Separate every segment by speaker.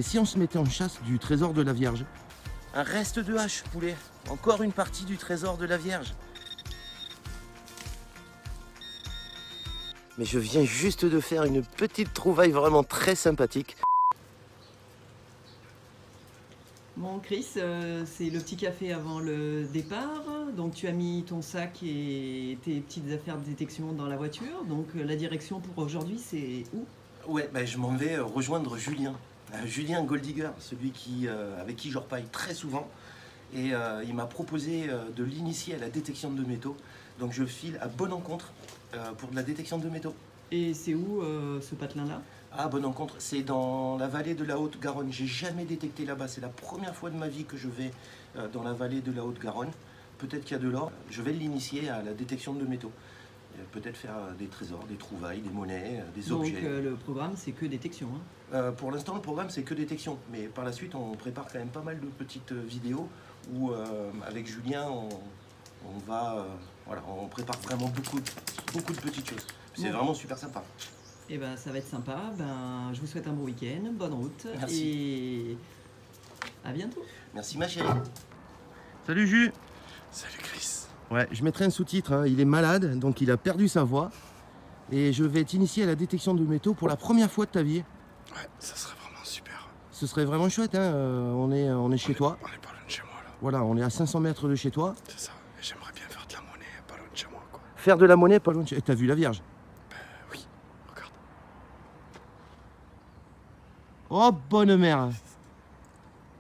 Speaker 1: si on se mettait en chasse du trésor de la Vierge? Un reste de hache, poulet. Encore une partie du trésor de la Vierge. Mais je viens juste de faire une petite trouvaille vraiment très sympathique.
Speaker 2: Bon Chris, c'est le petit café avant le départ. Donc tu as mis ton sac et tes petites affaires de détection dans la voiture. Donc la direction pour aujourd'hui, c'est où?
Speaker 1: Ouais, bah, je m'en vais rejoindre Julien. Julien Goldigger, celui avec qui je repaille très souvent. Et il m'a proposé de l'initier à la détection de métaux. Donc je file à Bonne-Encontre pour de la détection de métaux.
Speaker 2: Et c'est où ce patelin-là?
Speaker 1: Ah, Bonne-Encontre, c'est dans la vallée de la Haute-Garonne. J'ai jamais détecté là-bas. C'est la première fois de ma vie que je vais dans la vallée de la Haute-Garonne. Peut-être qu'il y a de l'or. Je vais l'initier à la détection de métaux. Peut-être faire des trésors, des trouvailles, des monnaies, des objets.
Speaker 2: Donc le programme, c'est que détection, hein?
Speaker 1: Pour l'instant, le programme, c'est que détection. Mais par la suite, on prépare quand même pas mal de petites vidéos où, avec Julien, on prépare vraiment beaucoup de petites choses. C'est vraiment super sympa.
Speaker 2: Et ben ça va être sympa. Ben, je vous souhaite un bon week-end, bonne route.
Speaker 1: Merci.
Speaker 2: Et à bientôt.
Speaker 1: Merci ma chérie. Salut Jus.
Speaker 3: Salut Chris.
Speaker 1: Ouais, je mettrai un sous-titre, hein. Il est malade, donc il a perdu sa voix. Et je vais t'initier à la détection de métaux pour la première fois de ta vie.
Speaker 3: Ouais, ça serait vraiment super.
Speaker 1: Ce serait vraiment chouette, hein. On est chez toi.
Speaker 3: On est pas loin de chez moi là.
Speaker 1: Voilà, on est à 500 mètres de chez toi.
Speaker 3: C'est ça. Et j'aimerais bien faire de la monnaie pas loin de chez moi quoi.
Speaker 1: Faire de la monnaie pas loin de chez... T'as vu la Vierge?
Speaker 3: Oui, regarde.
Speaker 1: Oh, bonne mère.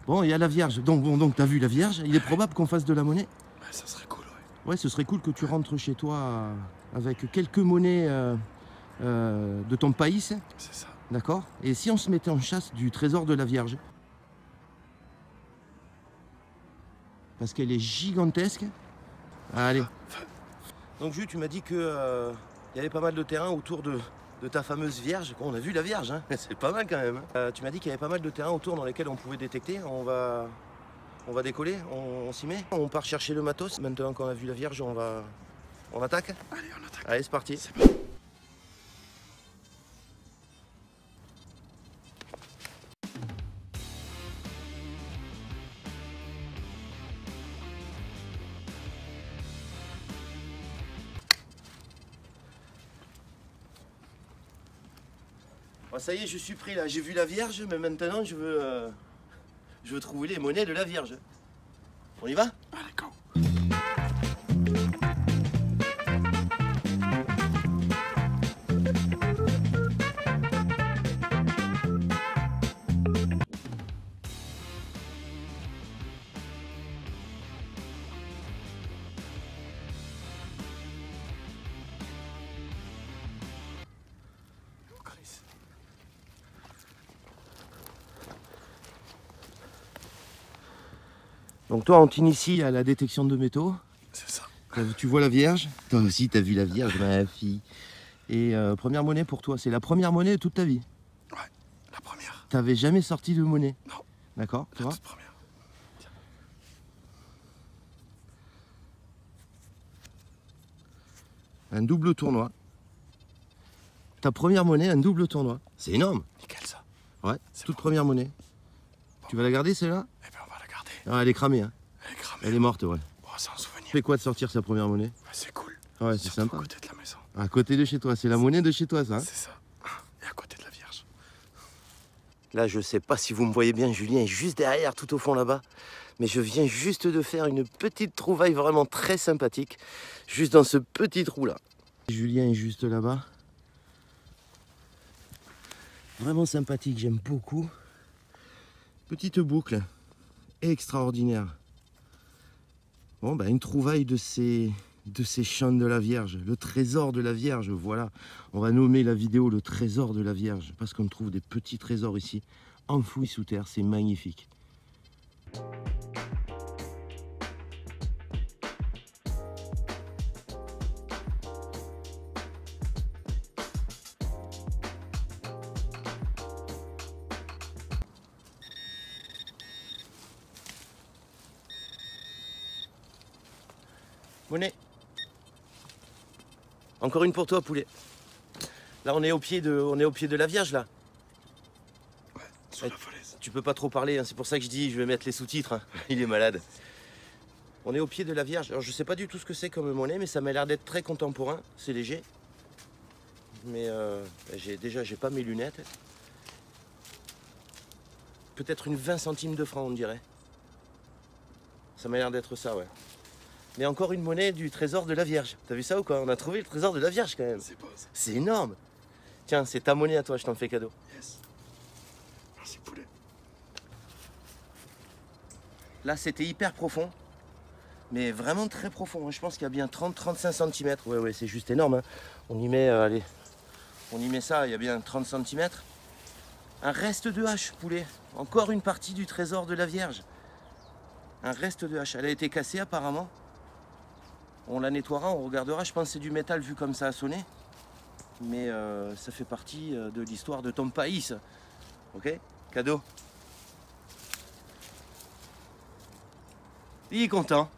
Speaker 1: Bon, il y a la Vierge. Donc t'as vu la Vierge? Il est probable qu'on fasse de la monnaie?
Speaker 3: Ouais, ça serait cool, ouais.
Speaker 1: Ouais, ce serait cool que tu rentres chez toi avec quelques monnaies de ton pays.
Speaker 3: C'est ça.
Speaker 1: D'accord? Et si on se mettait en chasse du trésor de la Vierge? Parce qu'elle est gigantesque. Allez. Donc Jules, tu m'as dit que y avait pas mal de terrain autour de ta fameuse Vierge. On a vu la Vierge, hein. C'est pas mal quand même. Tu m'as dit qu'il y avait pas mal de terrain autour dans lesquels on pouvait détecter. On va décoller, on s'y met. On part chercher le matos. Maintenant qu'on a vu la Vierge, on attaque?
Speaker 3: Allez, on attaque.
Speaker 1: Allez, c'est parti.
Speaker 3: C'est bon.
Speaker 1: Bon, ça y est, je suis pris là. J'ai vu la Vierge, mais maintenant je veux trouver les monnaies de la Vierge. On y va?
Speaker 3: Allez, go. Chris.
Speaker 1: Donc toi, on t'initie à la détection de métaux.
Speaker 3: C'est ça.
Speaker 1: Tu vois la Vierge? Toi aussi, t'as vu la Vierge, ma fille. Et première monnaie pour toi, c'est la première monnaie de toute ta vie?
Speaker 3: Ouais, la première.
Speaker 1: T'avais jamais sorti de monnaie?
Speaker 3: Non.
Speaker 1: D'accord, tu
Speaker 3: La
Speaker 1: vois?
Speaker 3: toute première. Tiens.
Speaker 1: Un double tournoi. Ta première monnaie, un double tournoi. C'est énorme.
Speaker 3: Nickel ça.
Speaker 1: Ouais,
Speaker 3: C'est
Speaker 1: toute
Speaker 3: bon.
Speaker 1: première monnaie. Tu vas la garder celle-là?
Speaker 3: Eh ben on va la garder.
Speaker 1: Ah, elle est cramée, hein.
Speaker 3: Elle est cramée.
Speaker 1: Elle est morte, ouais.
Speaker 3: Bon, c'est un souvenir.
Speaker 1: Fait quoi de sortir sa première monnaie?
Speaker 3: Ouais, c'est cool.
Speaker 1: Ouais, c'est
Speaker 3: Surtout
Speaker 1: sympa.
Speaker 3: à côté de la maison.
Speaker 1: À côté de chez toi, c'est la monnaie de chez toi, ça, hein?
Speaker 3: C'est ça. Et à côté de la Vierge.
Speaker 1: Là, je sais pas si vous me voyez bien, Julien est juste derrière, tout au fond là-bas. Mais je viens juste de faire une petite trouvaille vraiment très sympathique, juste dans ce petit trou-là. Julien est juste là-bas. Vraiment sympathique, j'aime beaucoup. Petite boucle, extraordinaire. Bon, ben, une trouvaille de ces champs de la Vierge, le trésor de la Vierge, voilà. On va nommer la vidéo le trésor de la Vierge, parce qu'on trouve des petits trésors ici, enfouis sous terre, c'est magnifique. Monnaie. Encore une pour toi, poulet. Là, on est au pied de la Vierge, là.
Speaker 3: Ouais, sur la falaise.
Speaker 1: tu peux pas trop parler, hein. C'est pour ça que je dis je vais mettre les sous-titres. Hein. Il est malade. On est au pied de la Vierge. Alors je sais pas du tout ce que c'est comme monnaie, mais ça m'a l'air d'être très contemporain. C'est léger. Mais j'ai pas mes lunettes. Peut-être une 20 centimes de francs, on dirait. Ça m'a l'air d'être ça, ouais. Mais encore une monnaie du trésor de la Vierge. T'as vu ça ou quoi? On a trouvé le trésor de la Vierge quand même.
Speaker 3: C'est beau ça.
Speaker 1: C'est énorme. Tiens, c'est ta monnaie à toi, je t'en fais cadeau.
Speaker 3: Yes. Merci poulet.
Speaker 1: Là, c'était hyper profond. Mais vraiment très profond. Je pense qu'il y a bien 30-35 cm. Ouais, c'est juste énorme. Hein. On y met, allez, on y met ça, il y a bien 30 cm. Un reste de hache, poulet. Encore une partie du trésor de la Vierge. Un reste de hache. Elle a été cassée apparemment. On la nettoiera, on regardera. Je pense que c'est du métal vu comme ça a sonné. Mais ça fait partie de l'histoire de ton pays. Ok? Cadeau. Il est content.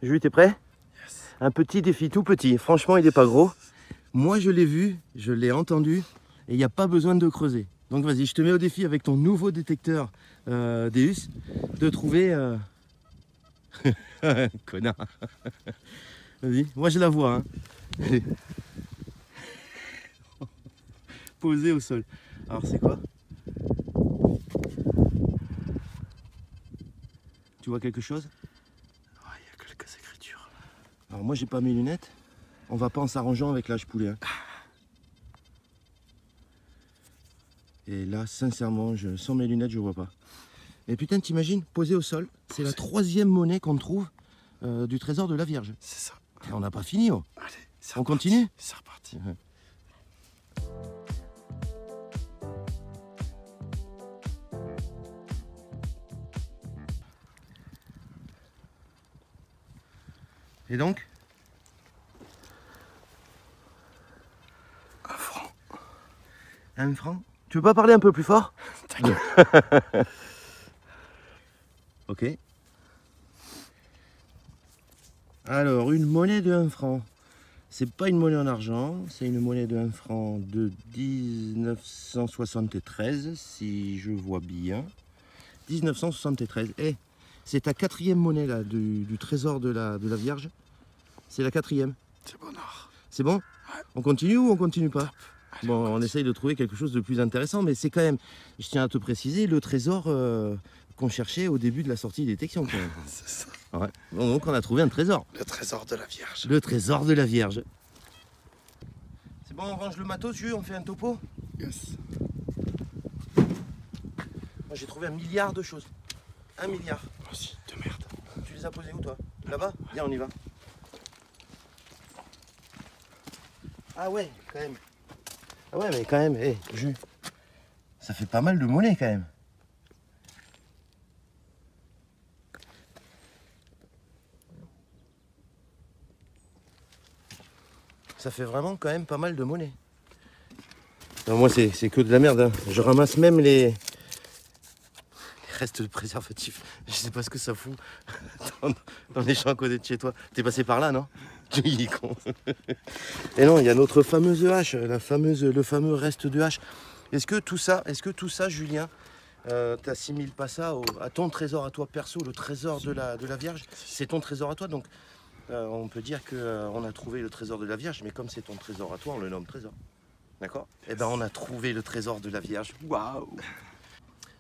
Speaker 1: Jules, t'es prêt?
Speaker 3: Yes.
Speaker 1: Un petit défi, tout petit. Franchement, il n'est pas gros. Moi, je l'ai vu, je l'ai entendu, et il n'y a pas besoin de creuser. Donc vas-y, je te mets au défi avec ton nouveau détecteur Deus de trouver... Connard. Vas-y, moi je la vois. Hein. Posée au sol. Alors c'est quoi? Tu vois quelque chose?
Speaker 3: Ouais, il y a quelques écritures.
Speaker 1: Alors moi j'ai pas mes lunettes. On va pas en s'arrangeant avec l'âge poulet. Hein. Et là, sincèrement, sans mes lunettes, je vois pas. Mais putain, t'imagines, posé au sol, c'est la 3e monnaie qu'on trouve du trésor de la Vierge.
Speaker 3: C'est ça.
Speaker 1: Et on n'a pas fini, oh.
Speaker 3: Allez, c'est
Speaker 1: On
Speaker 3: reparti.
Speaker 1: continue?
Speaker 3: C'est reparti.
Speaker 1: Et donc?
Speaker 3: Un franc.
Speaker 1: Un franc? Tu veux pas parler un peu plus fort?
Speaker 3: T'inquiète.
Speaker 1: Ok. Alors, une monnaie de 1 franc. C'est pas une monnaie en argent, c'est une monnaie de 1 franc de 1973, si je vois bien. 1973. Eh, c'est ta 4e monnaie là, du trésor de la Vierge. C'est la 4e.
Speaker 3: C'est bonheur.
Speaker 1: C'est bon?
Speaker 3: Ouais.
Speaker 1: On continue ou on continue pas?
Speaker 3: Allez,
Speaker 1: Bon, on
Speaker 3: continue.
Speaker 1: essaye de trouver quelque chose de plus intéressant, mais c'est quand même, je tiens à te préciser, le trésor qu'on cherchait au début de la sortie détection. Quand même.
Speaker 3: C'est ça.
Speaker 1: Ouais. Donc on a trouvé un trésor.
Speaker 3: Le trésor de la Vierge.
Speaker 1: Le trésor de la Vierge. C'est bon, on range le matos, Jules, on fait un topo?
Speaker 3: Yes.
Speaker 1: Moi j'ai trouvé 1 milliard de choses. 1 milliard.
Speaker 3: Moi aussi, de merde.
Speaker 1: Tu les as posées où toi? Là-bas? Viens, on y va. Ah ouais, quand même. Ah ouais, mais quand même, hé, Jules, ça fait pas mal de monnaie quand même. Ça fait vraiment quand même pas mal de monnaie. Non, moi c'est que de la merde, hein. Je ramasse même les restes de préservatifs. Je sais pas ce que ça fout dans les champs à côté de chez toi. T'es passé par là, non? Il est con. Et non, il y a notre fameuse hache, le fameux reste de hache. Est-ce que tout ça, Julien, t'assimiles pas ça à ton trésor à toi perso, le trésor de la Vierge? C'est ton trésor à toi, donc on peut dire qu'on a trouvé le trésor de la Vierge, mais comme c'est ton trésor à toi, on le nomme trésor. D'accord? Eh ben on a trouvé le trésor de la Vierge. Waouh!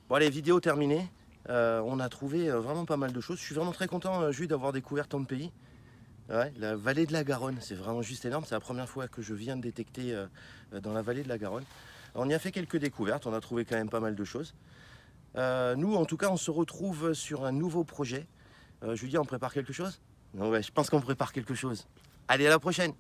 Speaker 1: Bon allez, vidéo terminée. On a trouvé vraiment pas mal de choses. Je suis vraiment très content, Jules, d'avoir découvert ton pays. Ouais, la vallée de la Garonne, c'est vraiment juste énorme. C'est la première fois que je viens de détecter dans la vallée de la Garonne. On y a fait quelques découvertes, on a trouvé quand même pas mal de choses. Nous, en tout cas, on se retrouve sur un nouveau projet. Julia, on prépare quelque chose? Non, ouais, je pense qu'on prépare quelque chose. Allez, à la prochaine!